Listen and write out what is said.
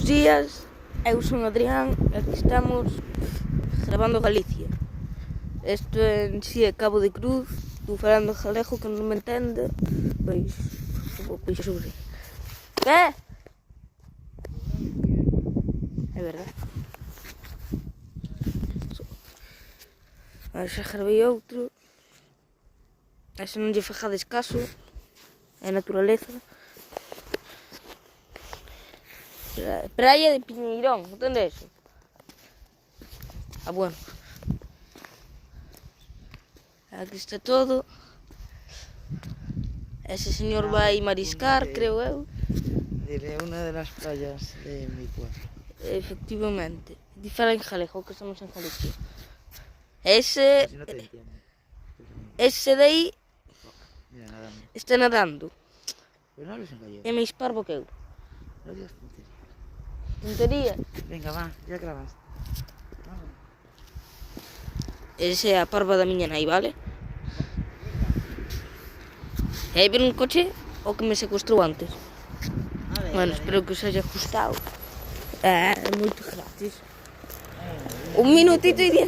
Bos días, eu son Adrián e aquí estamos grabando Galicia. Isto en si é Cabo de Cruz, estou falando galego que non me entende, pois sobre. Que? É verdade. Xa gravei outro. A se non lle fajades caso, é naturaleza. Praia de Piñeirón, onde é eso? Ah, bueno. Aquí está todo. Ese señor vai mariscar, creo eu. Diré una de las playas de mi pueblo. Efectivamente. Di fala en galego, que estamos en Galicia. Ese... Si no te entiendo. Ese de aí Mira, nadando. está nadando. Pero no hables en gallego. É máis parvo que eu. No digas tonterías. Tontería. Venga, va, ya grabaste. Vamos. Ese é a parva da miña nai, vale? E aí ven un coche o que me secuestrou antes. Bueno, espero que os haya gustado. É moito gratis. 1 minutito e 10